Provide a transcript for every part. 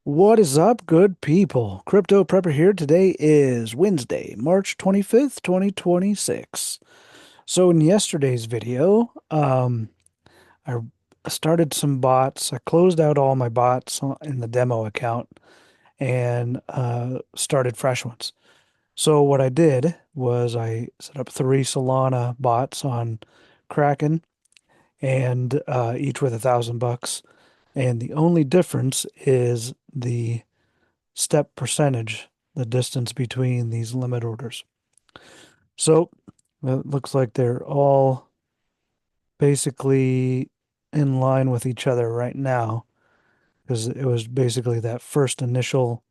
What is up, good people? Crypto Prepper here. Today is Wednesday, March 25th, 2026. So in yesterday's video, I started some bots. I closed out all my bots in the demo account and started fresh ones. So what I did was I set up three Solana bots on Kraken and each with $1,000. And the only difference is the step percentage, the distance between these limit orders. So it looks like they're all basically in line with each other right now because it was basically that first initial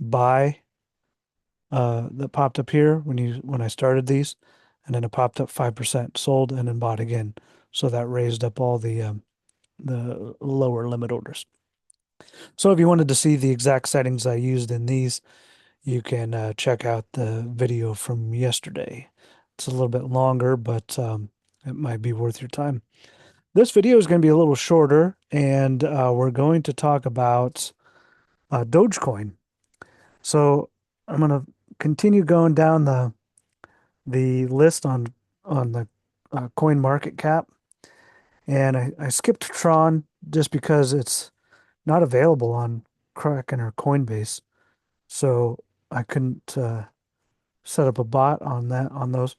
buy that popped up here when I started these, and then it popped up 5% sold and then bought again. So that raised up all the lower limit orders. So if you wanted to see the exact settings I used in these, you can check out the video from yesterday. It's a little bit longer, but it might be worth your time. This video is going to be a little shorter, and we're going to talk about Dogecoin. So I'm going to continue going down the list on the coin market cap, and I skipped Tron just because it's not available on Kraken or Coinbase, so I couldn't set up a bot on those.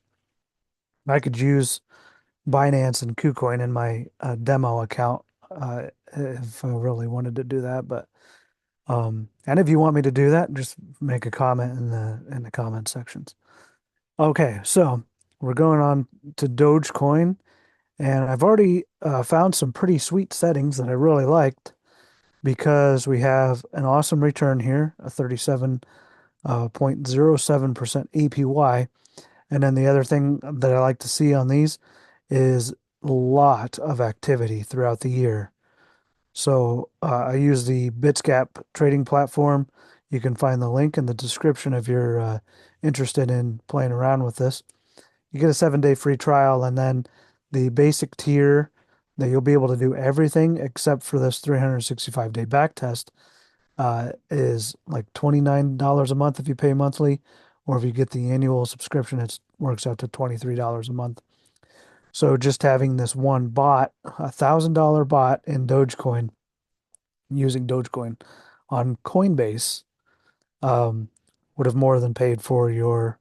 I could use Binance and KuCoin in my demo account if I really wanted to do that. But and if you want me to do that, just make a comment in the comment sections. Okay, so we're going on to Dogecoin, and I've already found some pretty sweet settings that I really liked because we have an awesome return here, a 37.07% APY. And then the other thing that I like to see on these is a lot of activity throughout the year. So I use the Bitsgap trading platform. You can find the link in the description if you're interested in playing around with this. You get a 7-day free trial, and then the basic tier that you'll be able to do everything except for this 365-day back test is like $29 a month if you pay monthly, or if you get the annual subscription, it works out to $23 a month. So just having this one bot, $1,000 bot in Dogecoin, using Dogecoin on Coinbase, um, would have more than paid for your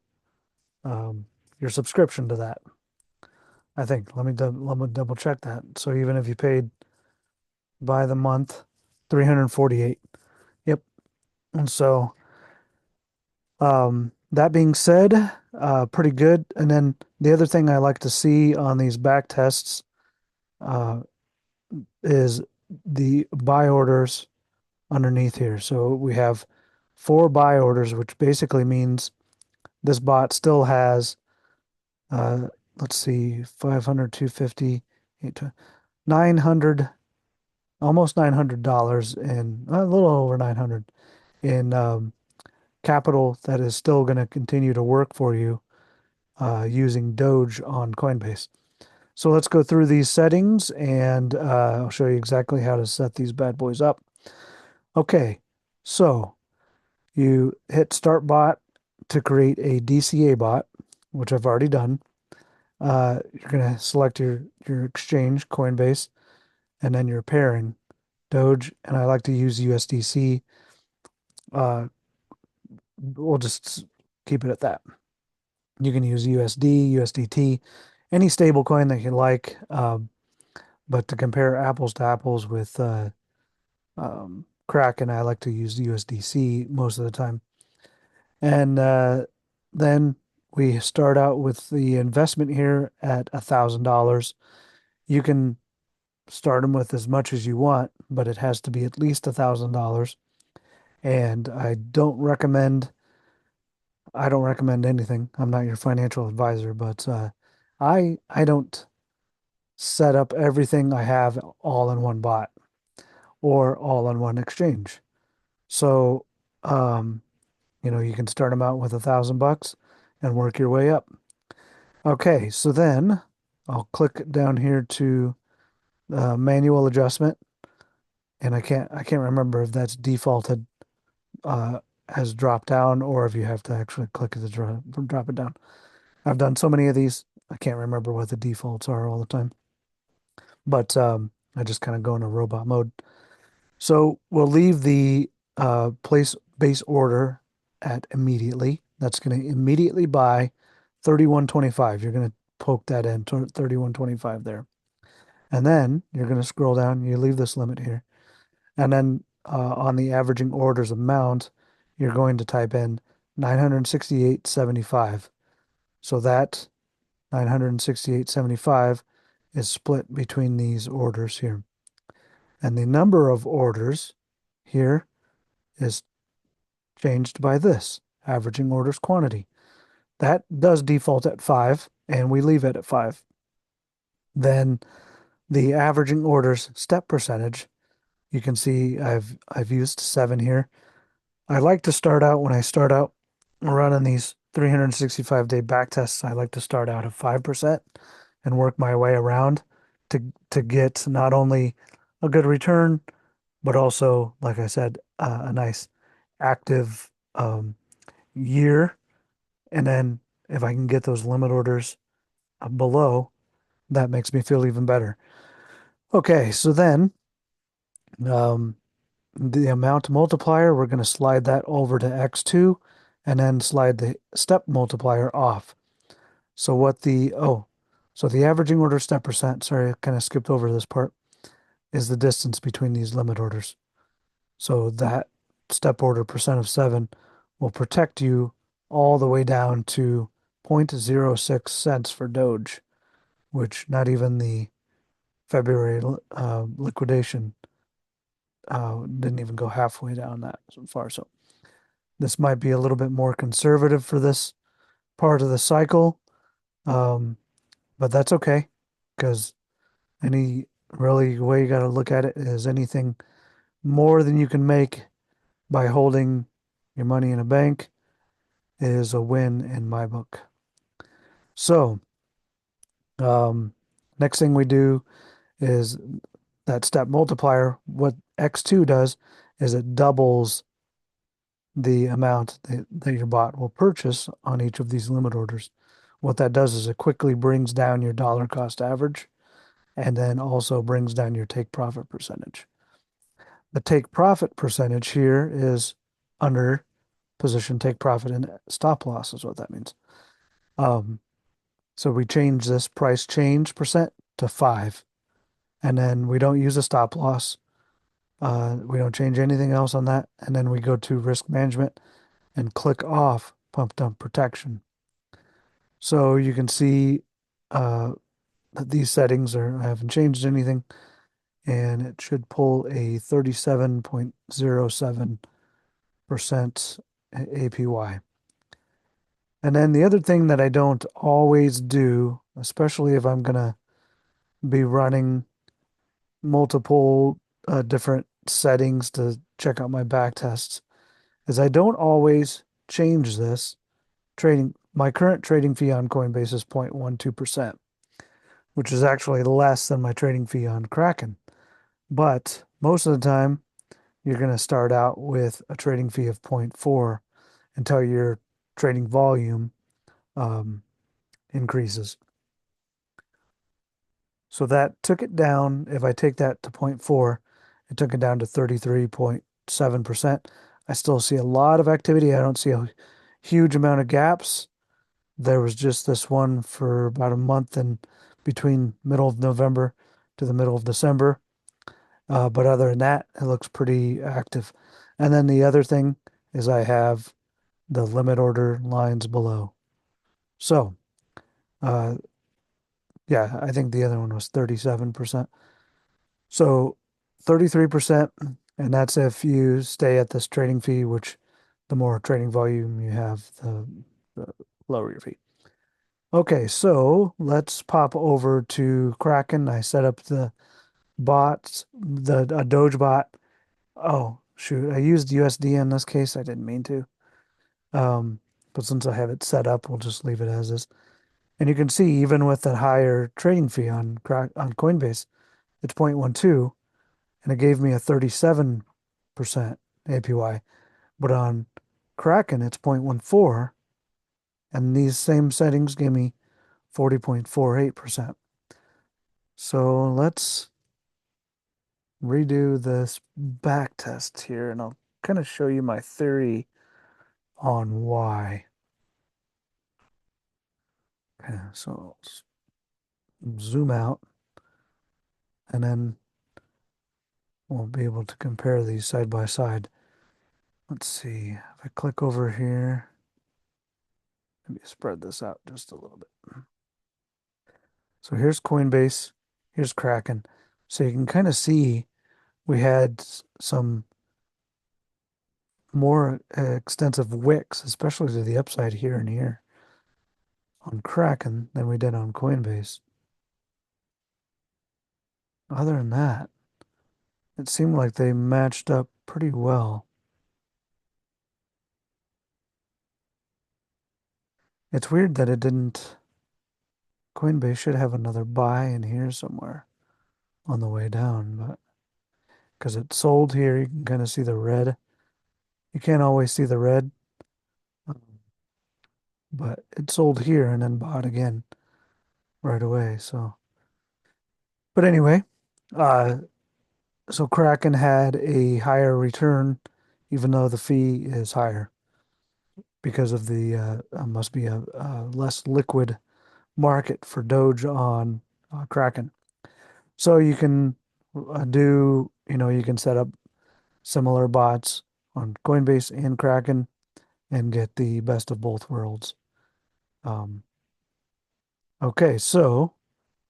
subscription to that. I think. Let me double check that. So even if you paid by the month, 348. Yep. And so that being said, pretty good. And then the other thing I like to see on these back tests uh, is the buy orders underneath here. So we have four buy orders, which basically means this bot still has, uh, let's see, 500, 250, 900, almost $900 in a little over 900 in capital that is still going to continue to work for you using Doge on Coinbase. So let's go through these settings and I'll show you exactly how to set these bad boys up. Okay, so you hit Start Bot to create a DCA bot, which I've already done. You're going to select your exchange, Coinbase, and then your pairing, Doge, and I like to use USDC. Uh, we'll just keep it at that. You can use USD, USDT, any stable coin that you like. But to compare apples to apples with Kraken, I like to use USDC most of the time. And then we start out with the investment here at $1,000. You can start them with as much as you want, but it has to be at least $1,000. And I don't recommend anything. I'm not your financial advisor, but I don't set up everything I have all in one bot or all in one exchange. So, um, you can start them out with $1,000 and work your way up. Okay, so then I'll click down here to manual adjustment. And I can't remember if that's defaulted uh has dropped down or if you have to actually click the drop it down. I've done so many of these, I can't remember what the defaults are all the time. But I just kind of go into robot mode. So we'll leave the place base order at immediately. That's going to immediately buy 31.25. You're going to poke that in 31.25 there. And then you're going to scroll down, you leave this limit here. And then on the averaging orders amount, you're going to type in 968.75. So that 968.75 is split between these orders here. And the number of orders here is changed by this, averaging orders quantity. That does default at 5, and we leave it at 5. Then the averaging orders step percentage, you can see I've used 7 here. I like to start out when I start out running these 365-day back tests, I like to start out at 5% and work my way around to get not only a good return, but also, like I said, a nice active year. And then if I can get those limit orders below, that makes me feel even better. Okay, so then um, the amount multiplier, we're going to slide that over to x2 and then slide the step multiplier off. So so the averaging order step percent, sorry, I kind of skipped over this part, is the distance between these limit orders. So that step order percent of 7 will protect you all the way down to 0.06 cents for DOGE, which not even the February liquidation didn't even go halfway down that so far. So this might be a little bit more conservative for this part of the cycle, um, but that's okay because any really way you got to look at it is anything more than you can make by holding your money in a bank is a win in my book. So, um, next thing we do is that step multiplier. What X2 does is it doubles the amount that your bot will purchase on each of these limit orders. What that does is it quickly brings down your dollar cost average and then also brings down your take profit percentage. The take profit percentage here is under position take profit and stop loss is what that means. Um, so we change this price change percent to 5. And then we don't use a stop loss. We don't change anything else on that. And then we go to risk management and click off pump dump protection. So you can see that these settings I haven't changed anything. And it should pull a 37.07% APY. And then the other thing that I don't always do, especially if I'm going to be running multiple different settings to check out my back tests, is I don't always change this trading. My current trading fee on Coinbase is 0.12%, which is actually less than my trading fee on Kraken. But most of the time, you're going to start out with a trading fee of zero point 0.4 until your trading volume increases. So that took it down. If I take that to 0.4, it took it down to 33.7%. I still see a lot of activity. I don't see a huge amount of gaps. There was just this one for about a month and between middle of November to the middle of December. But other than that, it looks pretty active. And then the other thing is I have the limit order lines below. So, uh, yeah, I think the other one was 37%. So 33%, and that's if you stay at this trading fee, which the more trading volume you have, the lower your fee. Okay, so let's pop over to Kraken. I set up the bots, a Doge bot. Oh, shoot, I used USD in this case. I didn't mean to. But since I have it set up, we'll just leave it as is. And you can see even with that higher trading fee on Coinbase, it's 0.12. and it gave me a 37% APY. But on Kraken, it's 0.14, and these same settings give me 40.48%. So let's redo this back test here, and I'll kind of show you my theory on why. Okay, so zoom out, and then we'll be able to compare these side by side. Let's see, if I click over here, maybe spread this out just a little bit. So here's Coinbase, here's Kraken. So you can kind of see we had some more extensive wicks, especially to the upside here and here on Kraken than we did on Coinbase. Other than that, it seemed like they matched up pretty well. It's weird that it didn't. Coinbase should have another buy in here somewhere on the way down, but because it sold here, you can kind of see the red. You can't always see the red, um, but it sold here and then bought again right away. So, but anyway, uh, so Kraken had a higher return, even though the fee is higher because of the must be a less liquid market for Doge on Kraken. So you can you can set up similar bots on Coinbase and Kraken and get the best of both worlds. Um, okay, so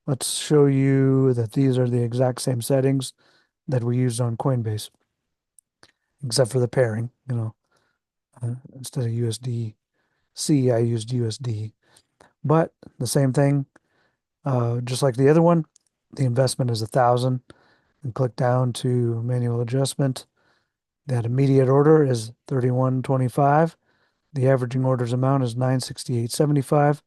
let's show you that these are the exact same settings that we used on Coinbase, except for the pairing. Instead of USDC, I used USD. But the same thing, just like the other one, the investment is 1,000, and click down to manual adjustment. That immediate order is 31.25. The averaging orders amount is 968.75.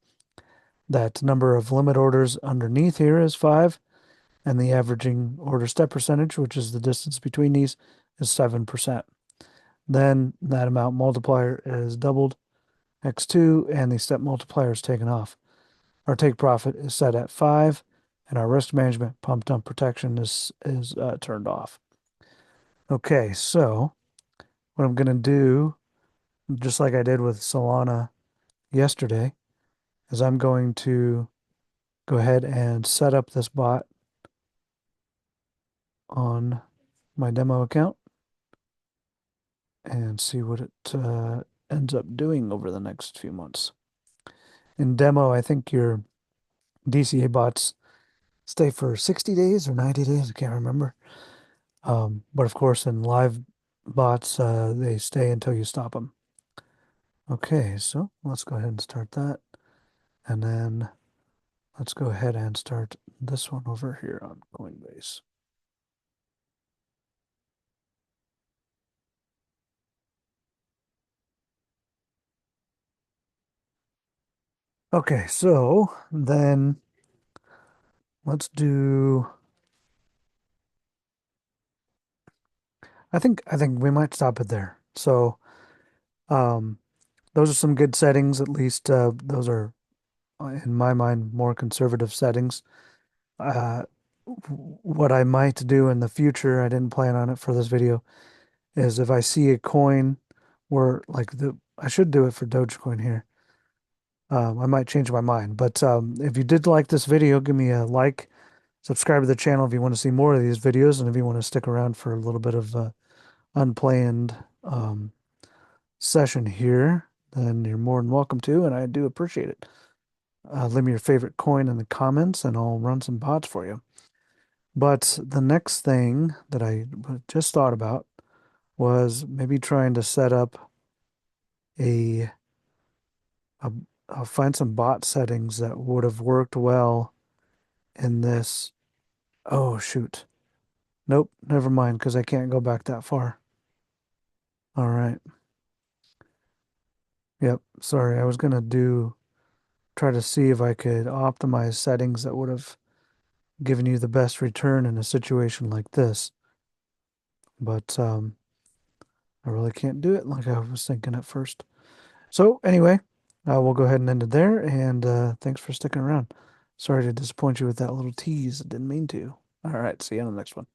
That number of limit orders underneath here is 5, and the averaging order step percentage, which is the distance between these, is 7%. Then that amount multiplier is doubled, x2, and the step multiplier is taken off. Our take profit is set at 5, and our risk management pump dump protection is turned off. Okay, so what I'm going to do, just like I did with Solana yesterday, is I'm going to go ahead and set up this bot on my demo account and see what it ends up doing over the next few months. In demo, I think your DCA bots stay for 60 days or 90 days. I can't remember. But of course, in live bots, they stay until you stop them. Okay, so let's go ahead and start that. And then let's go ahead and start this one over here on Coinbase. Okay, so then let's do, I think we might stop it there. So um those are some good settings. At least those are in my mind more conservative settings. Uh what I might do in the future, I didn't plan on it for this video, is if I see a coin where like I should do it for Dogecoin here. I might change my mind, but if you did like this video, give me a like, subscribe to the channel if you want to see more of these videos, and if you want to stick around for a little bit of unplanned session here, then you're more than welcome to, and I do appreciate it. Leave me your favorite coin in the comments, and I'll run some bots for you. But the next thing that I just thought about was maybe trying to set up a, a I'll find some bot settings that would have worked well in this. Oh, shoot. Nope, never mind, because I can't go back that far. All right. Yep, sorry. I was gonna try to see if I could optimize settings that would have given you the best return in a situation like this. but I really can't do it like I was thinking at first. So anyway, we'll go ahead and end it there, and thanks for sticking around. Sorry to disappoint you with that little tease. I didn't mean to. All right, see you on the next one.